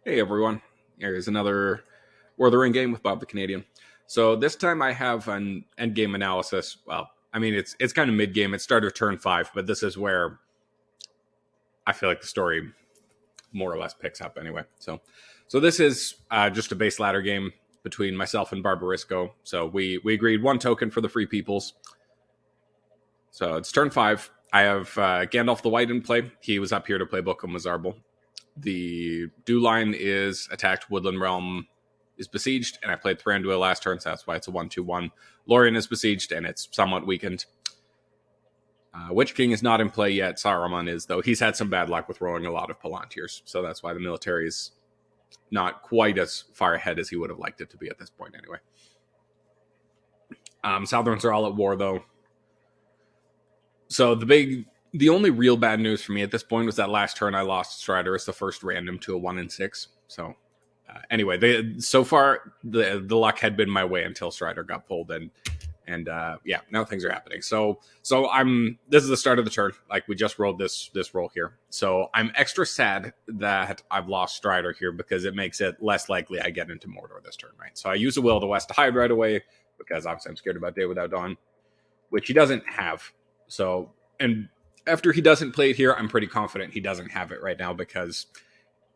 Hey everyone, here's another War of the Ring game with Bob the Canadian. So this time I have an endgame analysis. Well, I mean it's kind of mid game. It started turn 5, but this is where I feel like the story more or less picks up anyway. So this is just a base ladder game between myself and Barbarisco. So we agreed 1 token for the Free Peoples. So it's turn 5. I have Gandalf the White in play. He was up here to play Book of Mizarble. The Dew line is attacked. Woodland Realm is besieged, and I played Thranduil last turn, so that's why it's a 1-2-1. Lorien is besieged, and it's somewhat weakened. Witch King is not in play yet. Saruman is, though. He's had some bad luck with rolling a lot of Palantirs, so that's why the military is not quite as far ahead as he would have liked it to be at this point, anyway. Southerns are all at war, though. So the only real bad news for me at this point was that last turn I lost Strider as the first random to a 1-6. So anyway, so far the luck had been my way until Strider got pulled, and now things are happening. So this is the start of the turn. Like, we just rolled this roll here. So I'm extra sad that I've lost Strider here because it makes it less likely I get into Mordor this turn, right? So I use a Will of the West to hide right away because obviously I'm scared about Day Without Dawn, which he doesn't have. So, and after he doesn't play it here, I'm pretty confident he doesn't have it right now, because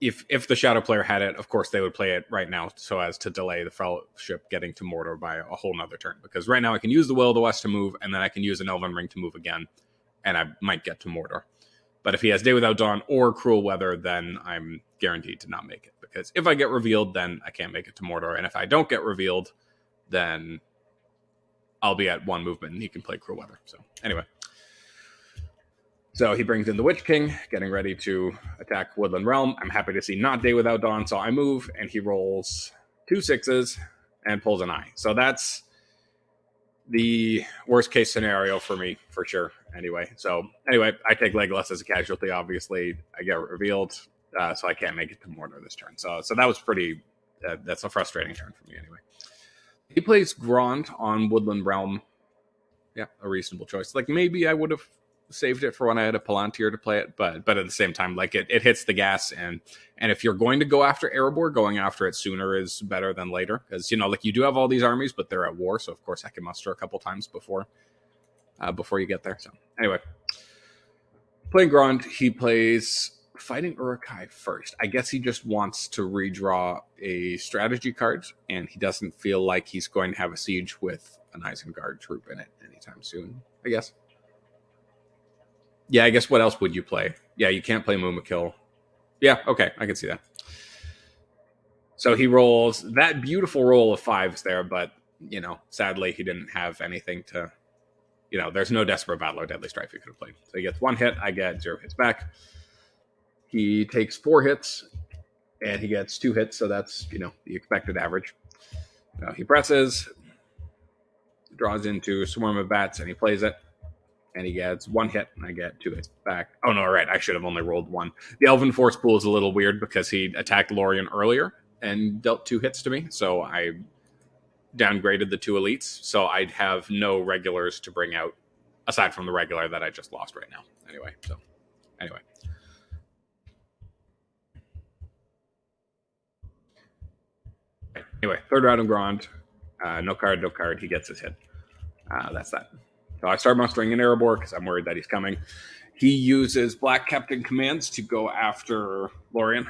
if the Shadow player had it, of course they would play it right now so as to delay the Fellowship getting to Mordor by a whole nother turn. Because right now I can use the Will of the West to move, and then I can use an Elven Ring to move again, and I might get to Mordor. But if he has Day Without Dawn or Cruel Weather, then I'm guaranteed to not make it. Because if I get revealed, then I can't make it to Mordor. And if I don't get revealed, then I'll be at 1 movement and he can play Cruel Weather. So anyway. So he brings in the Witch King, getting ready to attack Woodland Realm. I'm happy to see not Day Without Dawn, so I move, and he rolls 2 6s and pulls an eye. So that's the worst case scenario for me, for sure. Anyway, I take Legolas as a casualty, obviously. I get revealed, so I can't make it to Mordor this turn. So that was pretty... that's a frustrating turn for me, anyway. He plays Grond on Woodland Realm. Yeah, a reasonable choice. Like, maybe I would have saved it for when I had a Palantir to play it, but at the same time, like, it hits the gas, and if you're going to go after Erebor, going after it sooner is better than later, because like, you do have all these armies, but they're at war, so of course I can muster a couple times before you get there. So anyway, playing Grond, he plays Fighting Uruk-hai first. I guess he just wants to redraw a strategy card, and he doesn't feel like he's going to have a siege with an Isengard troop in it anytime soon, I guess. Yeah, I guess what else would you play? Yeah, you can't play Mumakil. Yeah, okay, I can see that. So he rolls that beautiful roll of 5s there, but, sadly he didn't have anything to... there's no Desperate Battle or Deadly Strife he could have played. So he gets 1 hit, I get 0 hits back. He takes 4 hits, and he gets 2 hits, so that's, the expected average. He presses, draws into Swarm of Bats, and he plays it. And he gets 1 hit, and I get 2 hits back. Oh, no, right, I should have only rolled 1. The Elven Force Pool is a little weird because he attacked Lorien earlier and dealt 2 hits to me, so I downgraded the 2 elites, so I'd have no regulars to bring out, aside from the regular that I just lost right now. Anyway. Anyway, third round of Grond. No card, he gets his hit. That's that. So I start mustering in Erebor because I'm worried that he's coming. He uses Black Captain commands to go after Lorien.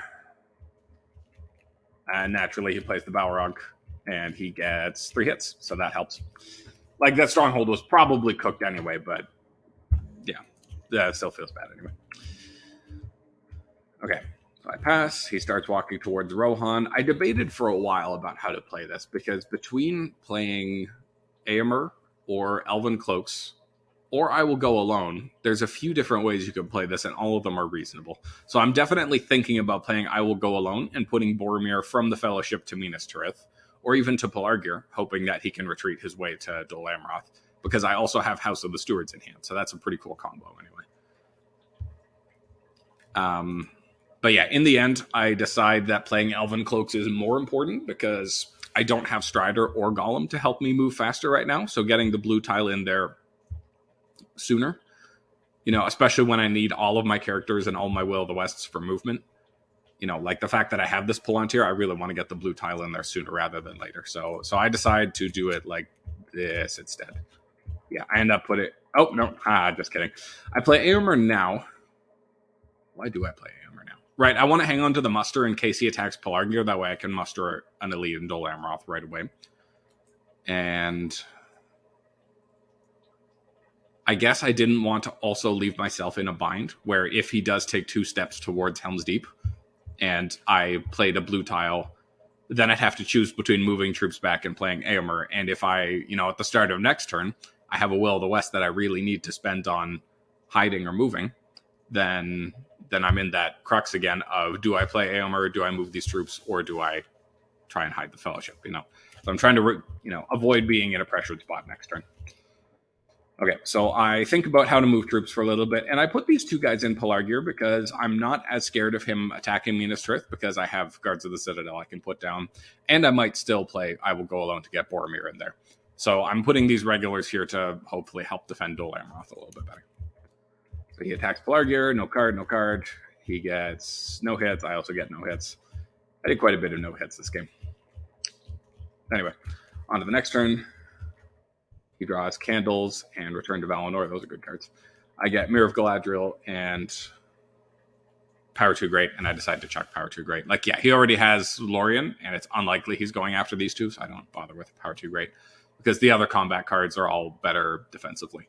And naturally, he plays the Balrog, and he gets 3 hits, so that helps. Like, that stronghold was probably cooked anyway, but yeah, that still feels bad anyway. Okay, so I pass. He starts walking towards Rohan. I debated for a while about how to play this, because between playing Éomer or Elven Cloaks, or I Will Go Alone, there's a few different ways you can play this, and all of them are reasonable. So I'm definitely thinking about playing I Will Go Alone and putting Boromir from the Fellowship to Minas Tirith, or even to Pelargir, hoping that he can retreat his way to Dol Amroth, because I also have House of the Stewards in hand, so that's a pretty cool combo anyway. But yeah, in the end, I decide that playing Elven Cloaks is more important, because I don't have Strider or Gollum to help me move faster right now, so getting the blue tile in there sooner, especially when I need all of my characters and all my Will of the Wests for movement, like the fact that I have this Palantir, I really want to get the blue tile in there sooner rather than later. So I decide to do it like this instead. Yeah, I end up putting. Oh no, just kidding. I play Aomer now. Why do I play Aomer now? Right, I want to hang on to the muster in case he attacks Pelargir. That way I can muster an elite and Dol Amroth right away. And I guess I didn't want to also leave myself in a bind where if he does take 2 steps towards Helm's Deep and I played a blue tile, then I'd have to choose between moving troops back and playing Aomer. And if I, at the start of next turn, I have a Will of the West that I really need to spend on hiding or moving, then I'm in that crux again of, do I play Aomer, do I move these troops, or do I try and hide the Fellowship, So I'm trying to, avoid being in a pressured spot next turn. Okay, so I think about how to move troops for a little bit, and I put these 2 guys in Pelargir because I'm not as scared of him attacking me in his Trith because I have Guards of the Citadel I can put down, and I might still play I Will Go Alone to get Boromir in there. So I'm putting these regulars here to hopefully help defend Dol Amroth a little bit better. So he attacks Pelargir, no card. He gets no hits. I also get no hits. I did quite a bit of no hits this game. Anyway, on to the next turn. He draws Candles and Return to Valinor. Those are good cards. I get Mirror of Galadriel and Power 2 Great, and I decide to chuck Power 2 Great. Like, yeah, he already has Lorien, and it's unlikely he's going after these 2, so I don't bother with Power 2 Great. Because the other combat cards are all better defensively.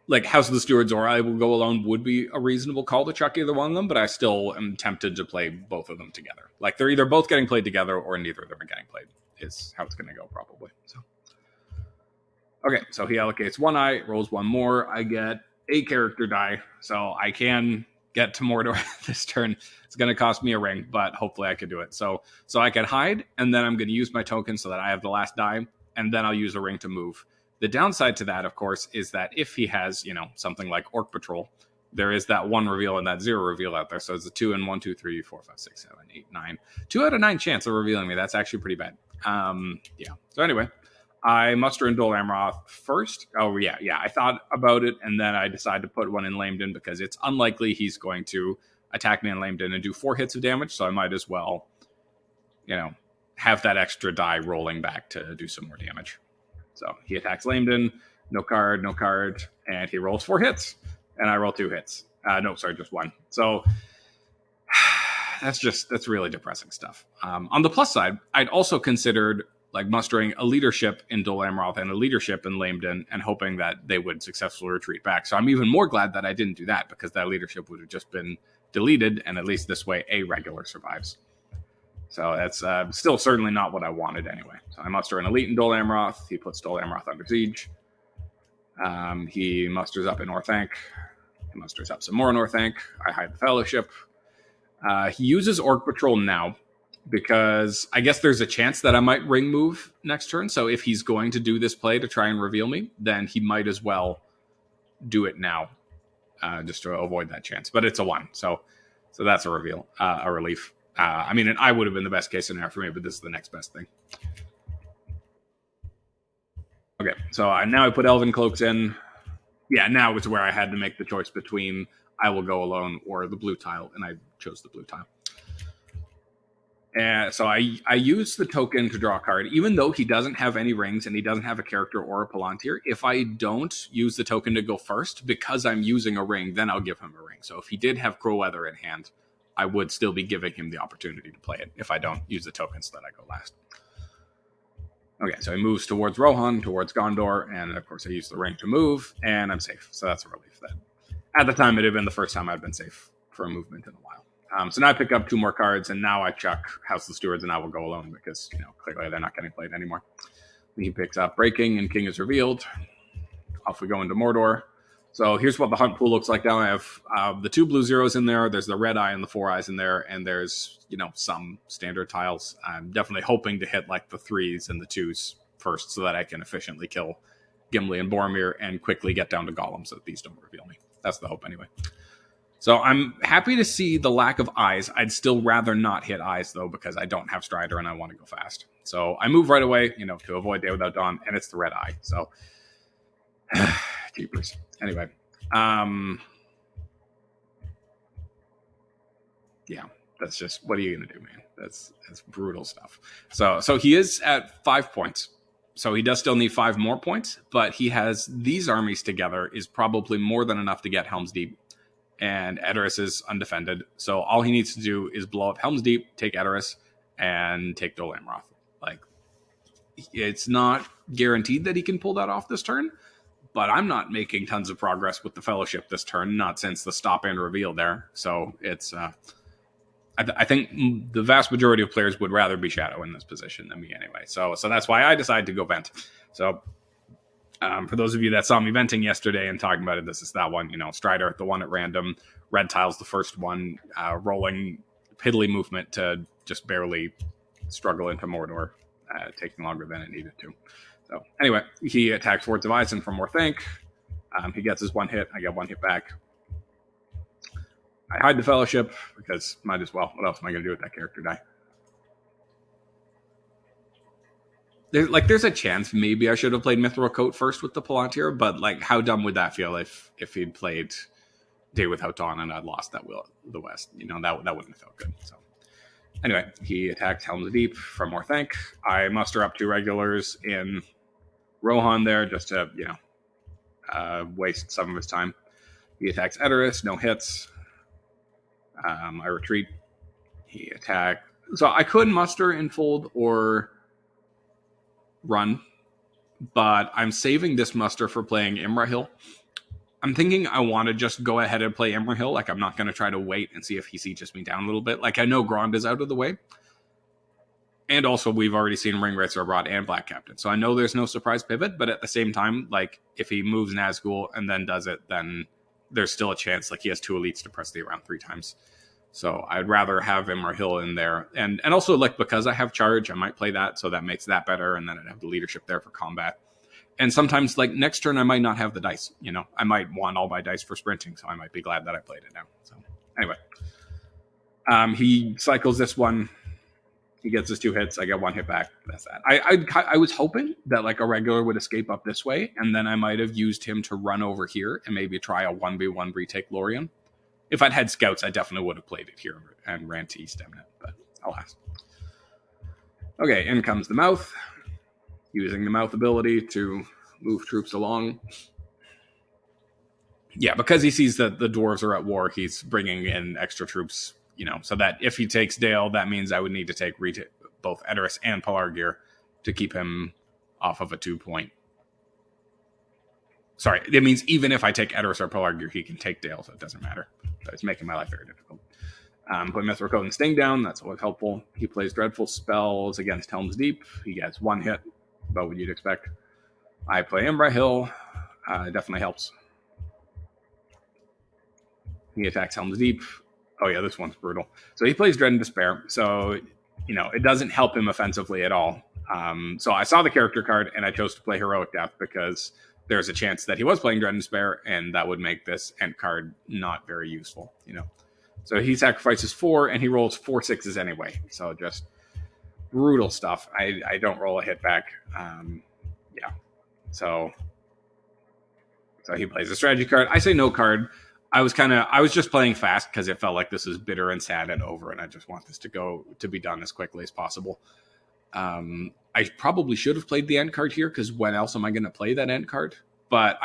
Like, House of the Stewards or I Will Go Alone would be a reasonable call to chuck either one of them, but I still am tempted to play both of them together. Like, they're either both getting played together or neither of them are getting played, is how it's going to go, probably. So, okay, so he allocates 1 eye, rolls 1 more. I get a character die, so I can get to Mordor this turn. It's going to cost me a ring, but hopefully I could do it. So I can hide, and then I'm going to use my token so that I have the last die, and then I'll use a ring to move. The downside to that, of course, is that if he has, something like Orc Patrol, there is that 1 reveal and that 0 reveal out there. So it's a 2 and 1, 2, 3, 4, 5, 6, 7, 8, 9. 2 out of 9 chance of revealing me. That's actually pretty bad. Yeah. So anyway, I muster in Dol Amroth first. Oh, yeah. I thought about it, and then I decided to put 1 in Lambden because it's unlikely he's going to attack me in Lambden and do 4 hits of damage, so I might as well, have that extra die rolling back to do some more damage. So he attacks Lambden, no card, and he rolls 4 hits, and I roll 2 hits. Just 1. So that's really depressing stuff. On the plus side, I'd also considered mustering a leadership in Dol Amroth and a leadership in Lambden and hoping that they would successfully retreat back. So I'm even more glad that I didn't do that because that leadership would have just been deleted, and at least this way a regular survives. So that's still certainly not what I wanted anyway. So I muster an elite in Dol Amroth. He puts Dol Amroth under siege. He musters up in Orthanc. He musters up some more in Orthanc. I hide the Fellowship. He uses Orc Patrol now because I guess there's a chance that I might ring move next turn. So if he's going to do this play to try and reveal me, then he might as well do it now just to avoid that chance. But it's a 1. So that's a reveal, a relief. And I would have been the best case scenario for me, but this is the next best thing. Okay, so now I put Elven Cloaks in. Yeah, now it's where I had to make the choice between I Will Go Alone or the blue tile, and I chose the blue tile. And so I used the token to draw a card, even though he doesn't have any rings and he doesn't have a character or a Palantir. If I don't use the token to go first, because I'm using a ring, then I'll give him a ring. So if he did have Crowweather in hand, I would still be giving him the opportunity to play it if I don't use the tokens so that I go last. Okay, so he moves towards Rohan, towards Gondor, and of course I use the ring to move, and I'm safe. So that's a relief. That at the time, it had been the first time I'd been safe for a movement in a while. So now I pick up 2 more cards, and now I chuck House of the Stewards, and I Will Go Alone because, clearly they're not getting played anymore. He picks up Breaking, and King is revealed. Off we go into Mordor. So here's what the hunt pool looks like now. I have the 2 blue 0s in there. There's the red eye and the 4 eyes in there. And there's, some standard tiles. I'm definitely hoping to hit the 3s and the 2s first so that I can efficiently kill Gimli and Boromir and quickly get down to Gollum so that these don't reveal me. That's the hope anyway. So I'm happy to see the lack of eyes. I'd still rather not hit eyes, though, because I don't have Strider and I want to go fast. So I move right away, to avoid Day Without Dawn, and it's the red eye. So, jeepers. Anyway, yeah, that's just, what are you going to do, man? That's brutal stuff. So he is at 5 points. So he does still need 5 more points, but he has these armies together is probably more than enough to get Helm's Deep. And Edoras is undefended. So all he needs to do is blow up Helm's Deep, take Edoras, and take Dol Amroth. Like, it's not guaranteed that he can pull that off this turn, but I'm not making tons of progress with the Fellowship this turn, not since the stop and reveal there. So it's, I think the vast majority of players would rather be Shadow in this position than me anyway. So that's why I decided to go Vent. So for those of you that saw me venting yesterday and talking about it, this is that one. Strider, the one at random. Red Tile's the first one. Rolling piddly movement to just barely struggle into Mordor, taking longer than it needed to. So anyway, he attacks Forts of Ison for more thank. He gets his 1 hit. I get 1 hit back. I hide the Fellowship because might as well. What else am I going to do with that character die? There's a chance maybe I should have played Mithril Coat first with the Palantir, but how dumb would that feel if he'd played Day Without Dawn and I'd lost that will the West? That wouldn't have felt good. So anyway, he attacked Helm's Deep for more thank. I muster up 2 regulars in Rohan there just to waste some of his time. He attacks Edoras, no hits. I retreat. He attacked. So I could muster and fold or run, but I'm saving this muster for playing Imrahil. I'm thinking I want to just go ahead and play Imrahil. I'm not going to try to wait and see if he sieges me down a little bit. I know Grond is out of the way. And also, we've already seen Ringwraiths Rod and Black Captain. So I know there's no surprise pivot, but at the same time, if he moves Nazgul and then does it, then there's still a chance. He has 2 elites to press the around 3 times. So I'd rather have Imrahil in there. And also, because I have charge, I might play that, so that makes that better, and then I'd have the leadership there for combat. And sometimes, next turn, I might not have the dice. I might want all my dice for sprinting, so I might be glad that I played it now. So anyway. He cycles this one. He gets his 2 hits. I get 1 hit back. That's that. I was hoping that a regular would escape up this way, and then I might have used him to run over here and maybe try a 1v1 retake Lorien. If I'd had scouts, I definitely would have played it here and ran to East Emnet, but alas. Okay, in comes the Mouth. Using the Mouth ability to move troops along. Yeah, because he sees that the dwarves are at war, he's bringing in extra troops, so that if he takes Dale, that means I would need to take both Edoras and Pelargir to keep him off of a 2-point. Sorry, it means even if I take Edoras or Pelargir, he can take Dale, so it doesn't matter. So it's making my life very difficult. Put Mithril Coat and Sting down, that's always helpful. He plays Dreadful Spells against Helm's Deep. He gets 1 hit, about what you'd expect. I play Imrahil, it definitely helps. He attacks Helm's Deep. Oh yeah, this one's brutal. So he plays Dread and Despair, so it doesn't help him offensively at all. So I saw the character card, and I chose to play Heroic Death because there's a chance that he was playing Dread and Despair, and that would make this end card not very useful, So he sacrifices 4, and he rolls 4 6s anyway. So just brutal stuff. I don't roll a hit back. Yeah. So he plays a strategy card. I say no card. I was just playing fast because it felt like this is bitter and sad and over, and I just want this to be done as quickly as possible. I probably should have played the end card here because when else am I going to play that end card? But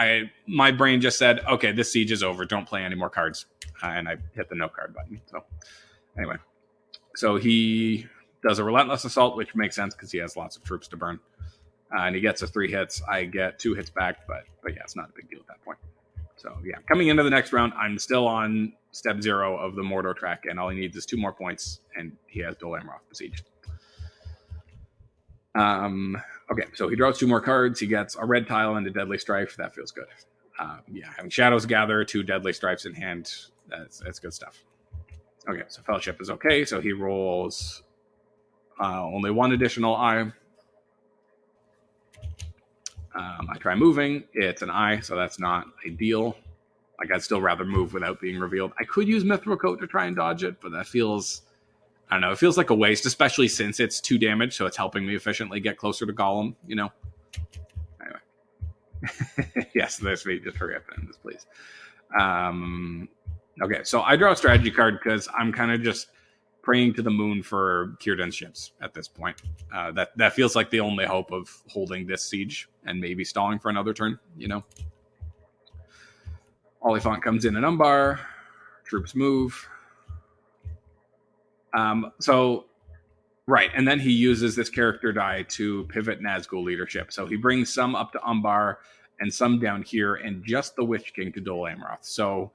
my brain just said, okay, this siege is over. Don't play any more cards. And I hit the no card button. So anyway, so he does a Relentless Assault, which makes sense because he has lots of troops to burn. And he gets 3 hits. I get 2 hits back, but yeah, it's not a big deal at that point. So yeah, coming into the next round, I'm still on step 0 of the Mordor track, and all he needs is 2 more points, and he has Dol Amroth besieged. Okay, so he draws 2 more cards. He gets a red tile and a Deadly Strife. That feels good. Yeah, having Shadows Gather, 2 Deadly Strifes in hand, that's good stuff. Okay, so Fellowship is okay. So he rolls only 1 additional eye. I try moving. It's an eye, so that's not ideal. I'd still rather move without being revealed. I could use Mithril Coat to try and dodge it, but that feels... I don't know, it feels like a waste, especially since it's 2 damage, so it's helping me efficiently get closer to Gollum, Anyway. Yes, there's me. Just hurry up and end this, please. Okay, so I draw a strategy card because I'm kind of just praying to the moon for Círdan's ships at this point. That feels like the only hope of holding this siege and maybe stalling for another turn, you know. Oliphant comes in an Umbar. Troops move. Right, and then he uses this character die to pivot Nazgul leadership. So he brings some up to Umbar and some down here, and just the Witch King to Dol Amroth. So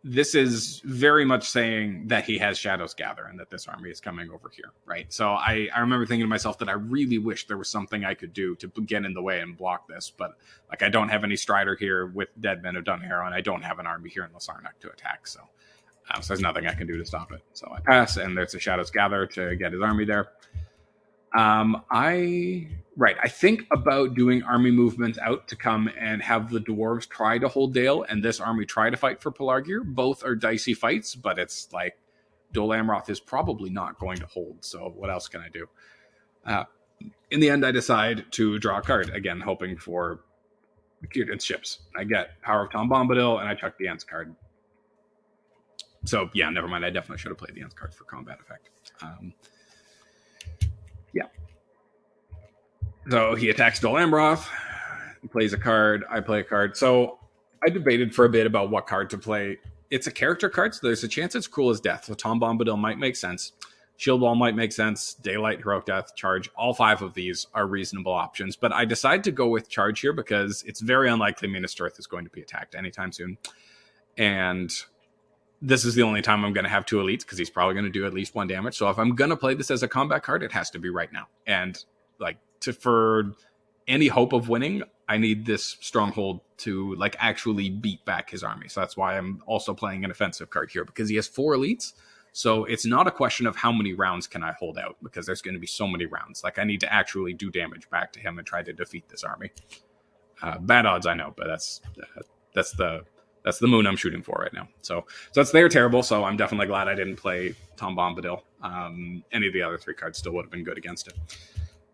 this is very much saying that he has Shadows Gather and that this army is coming over here, right? So I remember thinking to myself that I really wish there was something I could do to get in the way and block this, but like I don't have any Strider here with Dead Men of Dunharrow, and I don't have an army here in Lasarnak to attack, so there's nothing I can do to stop it. So I pass, and there's a Shadows Gather to get his army there. I think about doing army movements out to come and have the dwarves try to hold Dale and this army try to fight for Pelargir. Both are dicey fights, but it's like Dol Amroth is probably not going to hold, so what else can I do? In the end, I decide to draw a card, again, hoping for Círdan's ships. I get Power of Tom Bombadil, and I chuck the Ents card. So, yeah, never mind. I definitely should have played the Ents card for combat effect. So he attacks Dol Amroth, plays a card, I play a card. So I debated for a bit about what card to play. It's a character card, so there's a chance it's Cruel as Death. So Tom Bombadil might make sense. Shield Wall might make sense. Daylight, Heroic Death, Charge. All 5 of these are reasonable options. But I decided to go with Charge here because it's very unlikely Minas Tirith is going to be attacked anytime soon. And this is the only time I'm going to have 2 elites because he's probably going to do at least 1 damage. So if I'm going to play this as a combat card, it has to be right now. And like for any hope of winning, I need this stronghold to like actually beat back his army. So that's why I'm also playing an offensive card here, because he has 4 elites. So it's not a question of how many rounds can I hold out, because there's going to be so many rounds. Like I need to actually do damage back to him and try to defeat this army. Bad odds, I know, but that's the moon I'm shooting for right now. So they're terrible. So I'm definitely glad I didn't play Tom Bombadil. Any of the other 3 cards still would have been good against it.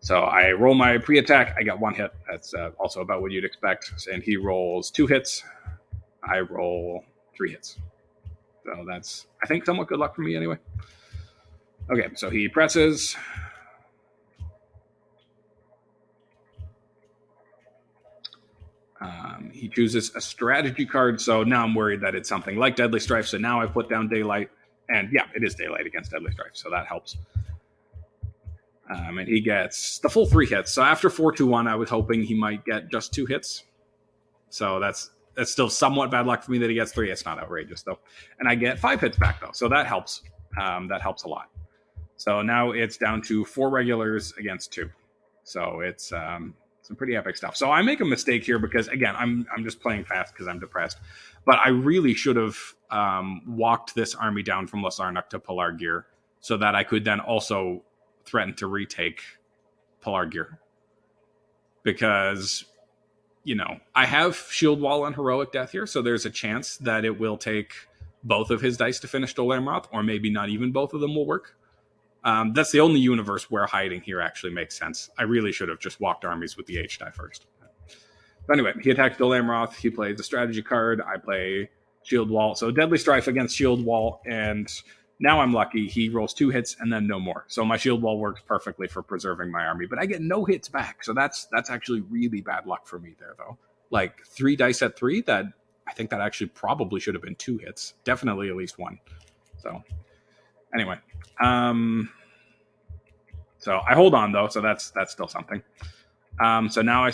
So I roll my pre-attack. I got 1 hit. That's also about what you'd expect. And he rolls 2 hits. I roll 3 hits. So that's, I think, somewhat good luck for me anyway. Okay, so he presses. He chooses a strategy card. So now I'm worried that it's something like Deadly Strife. So now I put down Daylight. And yeah, it is Daylight against Deadly Strife. So that helps. And he gets the full 3 hits. So after 4-2-1, I was hoping he might get just 2 hits. So that's still somewhat bad luck for me that he gets 3. It's not outrageous, though. And I get 5 hits back, though. So that helps. That helps a lot. So now it's down to 4 regulars against 2. So it's some pretty epic stuff. So I make a mistake here because, again, I'm just playing fast because I'm depressed. But I really should have walked this army down from Lasarnak to Pelargir so that I could then also threaten to retake Pelargir. Because, you know, I have Shield Wall and Heroic Death here, so there's a chance that it will take both of his dice to finish Dol Amroth, or maybe not even both of them will work. That's the only universe where hiding here actually makes sense. I really should have just walked armies with the H die first. But anyway, he attacks Dol Amroth. He plays a strategy card. I play Shield Wall. So Deadly Strife against Shield Wall, and now I'm lucky. He rolls 2 hits and then no more. So my Shield Wall works perfectly for preserving my army, but I get no hits back. So that's actually really bad luck for me there, though. Like 3 dice at 3, that I think that actually probably should have been 2 hits. Definitely at least 1. So anyway, so I hold on though. So that's still something. So now I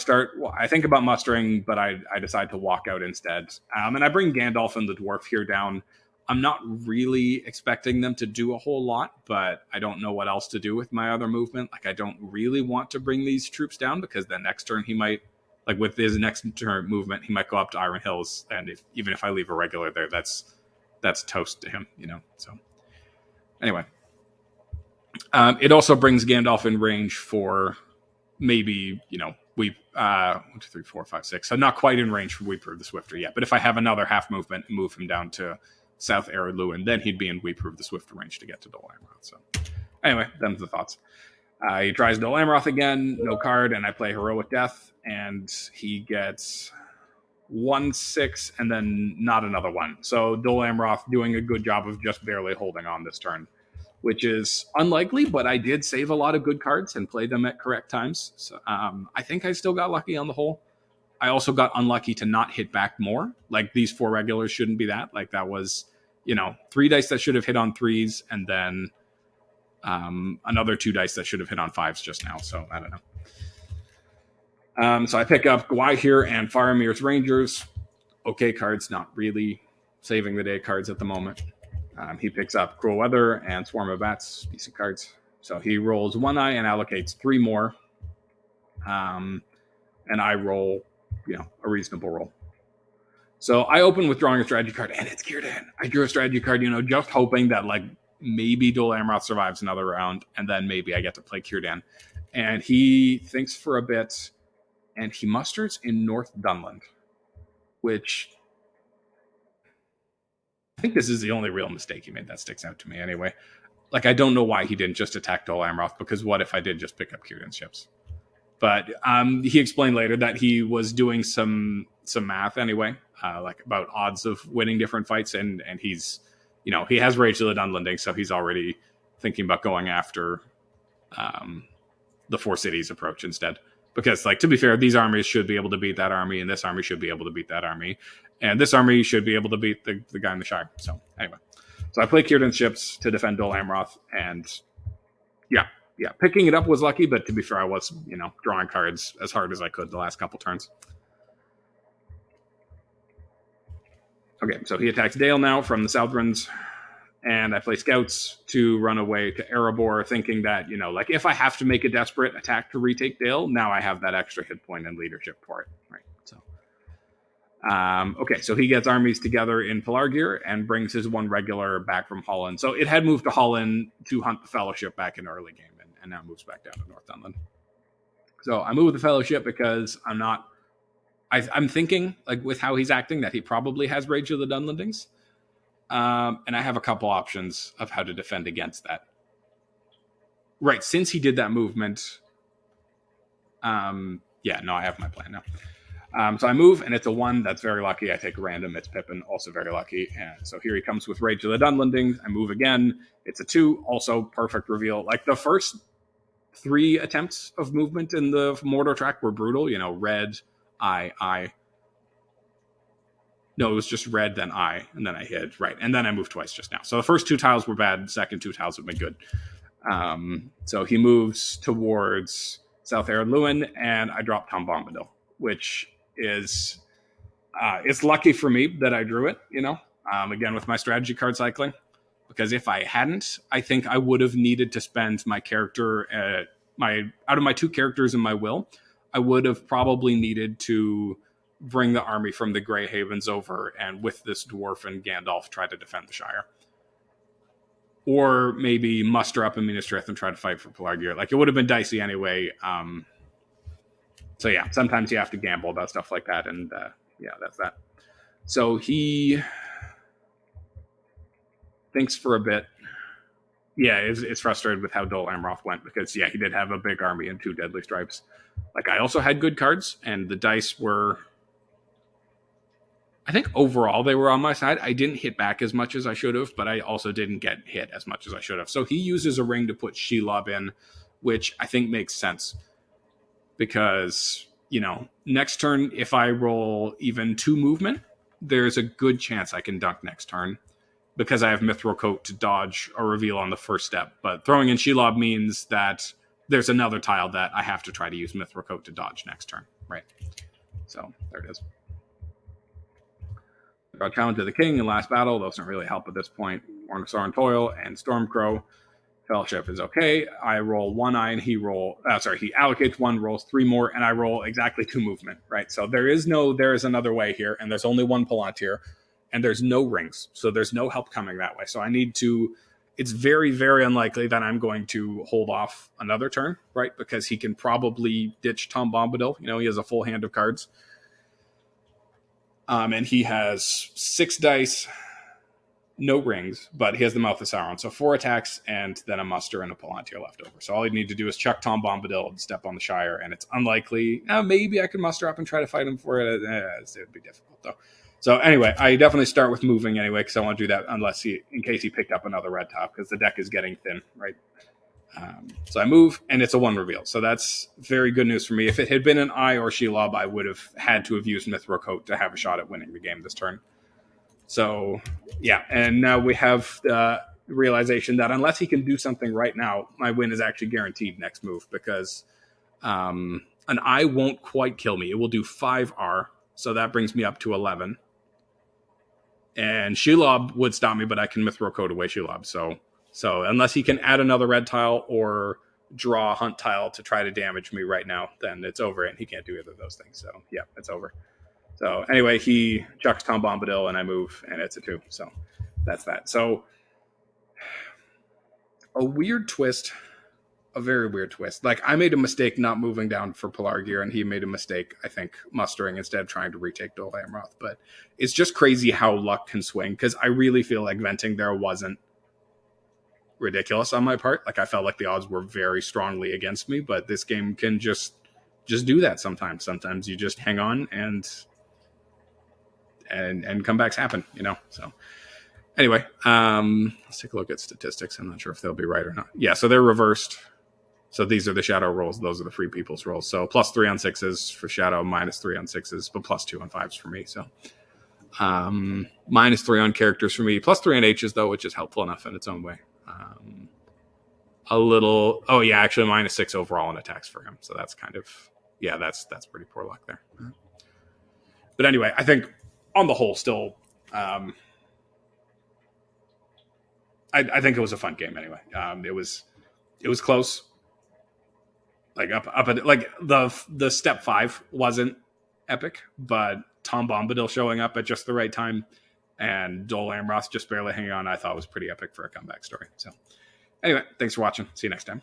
think about mustering, but I decide to walk out instead. And I bring Gandalf and the dwarf here down. I'm not really expecting them to do a whole lot, but I don't know what else to do with my other movement. Like, I don't really want to bring these troops down because the next turn he might, like with his next turn movement, he might go up to Iron Hills. And even if I leave a regular there, that's toast to him, you know? So anyway, it also brings Gandalf in range for maybe, you know, 1, 2, 3, 4, 5, 6. So not quite in range for Weeper the Swifter yet. But if I have another half movement and move him down to South Ered Luin, then he'd be in Weeper the Swifter range to get to Dol Amroth. So anyway, them's the thoughts. He tries Dol Amroth again, no card, and I play Heroic Death, and he gets 1/6 and then not another one. So Dol Amroth doing a good job of just barely holding on this turn. which is unlikely, but I did save a lot of good cards and play them at correct times. So I think I still got lucky on the whole. I also got unlucky to not hit back more. Like these 4 regulars shouldn't be that. Like that was, 3 dice that should have hit on 3s, and then another 2 dice that should have hit on 5s just now. So I don't know. So I pick up Gwai here and Faramir's Rangers. Okay cards, not really saving the day cards at the moment. He picks up Cruel Weather and Swarm of Bats, decent cards. So he rolls 1 eye and allocates 3 more. And I roll, a reasonable roll. So I open with drawing a strategy card, and it's Círdan. I drew a strategy card, just hoping that maybe Dol Amroth survives another round, and then maybe I get to play Círdan. And he thinks for a bit, and he musters in North Dunland, which I think this is the only real mistake he made that sticks out to me anyway. I don't know why he didn't just attack Dol Amroth, because what if I did just pick up Círdan's ships? But he explained later that he was doing some math anyway, about odds of winning different fights, and he's, he has Rage of the Dunlendings, so he's already thinking about going after the 4 cities approach instead. Because, to be fair, these armies should be able to beat that army, and this army should be able to beat that army, and this army should be able to beat the guy in the Shire. So, anyway. So I play Círdan's ships to defend Dol Amroth, and yeah, picking it up was lucky, but to be fair, I was, drawing cards as hard as I could the last couple turns. Okay, so he attacks Dale now from the Southrons, and I play scouts to run away to Erebor, thinking that, if I have to make a desperate attack to retake Dale, now I have that extra hit point and leadership for it, right? So, okay, so he gets armies together in Pelargir and brings his 1 regular back from Holland. So it had moved to Holland to hunt the Fellowship back in early game, and now moves back down to North Dunland. So I move the Fellowship because I'm thinking, with how he's acting, that he probably has Rage of the Dunlendings. And I have a couple options of how to defend against that. Right, since he did that movement, I have my plan now. So I move, and it's a 1 that's very lucky. I take a random. It's Pippin, also very lucky. And so here he comes with Rage of the Dunlendings. I move again. It's a 2, also perfect reveal. The first 3 attempts of movement in the Mordor track were brutal. Red, I. No, it was just red, then I, and then I hit. Right, and then I moved twice just now. So the first 2 tiles were bad. The second 2 tiles have been good. So he moves towards South Ered Luin, and I drop Tom Bombadil, which is it's lucky for me that I drew it, again with my strategy card cycling, because if I hadn't, I think I would have needed to spend my character out of my 2 characters in my will, I would have probably needed to bring the army from the Grey Havens over, and with this dwarf and Gandalf try to defend the Shire. Or maybe muster up a Minas Tirith and try to fight for Pelargir. It would have been dicey anyway. So yeah, sometimes you have to gamble about stuff like that, and that's that. So he thinks for a bit. Yeah, is frustrated with how Dol Amroth went, because he did have a big army and 2 Deadly Stripes. I also had good cards, and the dice were, I think overall they were on my side. I didn't hit back as much as I should have, but I also didn't get hit as much as I should have. So he uses a ring to put Shelob in, which I think makes sense. Because, next turn, if I roll even 2 movement, there's a good chance I can dunk next turn, because I have Mithril Coat to dodge a reveal on the first step. But throwing in Shelob means that there's another tile that I have to try to use Mithril Coat to dodge next turn, right? So there it is. Got Challenge of the King in last battle. Those don't really help at this point. Horn of Sauron Toil and Stormcrow. Fellowship is okay. I roll 1 eye, and he allocates 1, rolls 3 more, and I roll exactly 2 movement, right? So there is another way here, and there's only 1 Palantir, and there's no rings, so there's no help coming that way. So I need to, it's very, very unlikely that I'm going to hold off another turn, right? Because he can probably ditch Tom Bombadil. He has a full hand of cards. And he has 6 dice, no rings, but he has the Mouth of Sauron. So 4 attacks and then a muster and a Palantir left over. So all you need to do is chuck Tom Bombadil and step on the Shire, and it's unlikely. Maybe I could muster up and try to fight him for it. It would be difficult, though. So anyway, I definitely start with moving anyway because I want to do that in case he picked up another red top because the deck is getting thin, right? So I move, and it's a 1 reveal. So that's very good news for me. If it had been an I or Shelob, I would have had to have used Mithril Coat to have a shot at winning the game this turn. So, yeah, and now we have the realization that unless he can do something right now, my win is actually guaranteed next move because an I won't quite kill me. It will do 5R, so that brings me up to 11. And Shelob would stop me, but I can Mithril Coat away Shelob, So unless he can add another red tile or draw a hunt tile to try to damage me right now, then it's over, and he can't do either of those things. So, yeah, it's over. So anyway, he chucks Tom Bombadil, and I move, and it's a 2. So that's that. So a weird twist, a very weird twist. Like, I made a mistake not moving down for Polar Gear, and he made a mistake, I think, mustering instead of trying to retake Dol Amroth. But it's just crazy how luck can swing, because I really feel like venting there wasn't ridiculous on my part. Like, I felt like the odds were very strongly against me, but this game can just do that sometimes. Sometimes you just hang on and comebacks happen, So anyway, let's take a look at statistics. I'm not sure if they'll be right or not. Yeah, so they're reversed. So these are the Shadow rolls. Those are the Free People's rolls. So +3 on 6s for Shadow, -3 on 6s, but +2 on 5s for me. So -3 on characters for me, +3 on H's though, which is helpful enough in its own way. Actually -6 overall on attacks for him. So that's kind of, that's pretty poor luck there. But anyway, I think on the whole, still, I think it was a fun game anyway. It was close. Like up at, like the step 5 wasn't epic, but Tom Bombadil showing up at just the right time and Dol Amroth just barely hanging on, I thought was pretty epic for a comeback story. So anyway, thanks for watching. See you next time.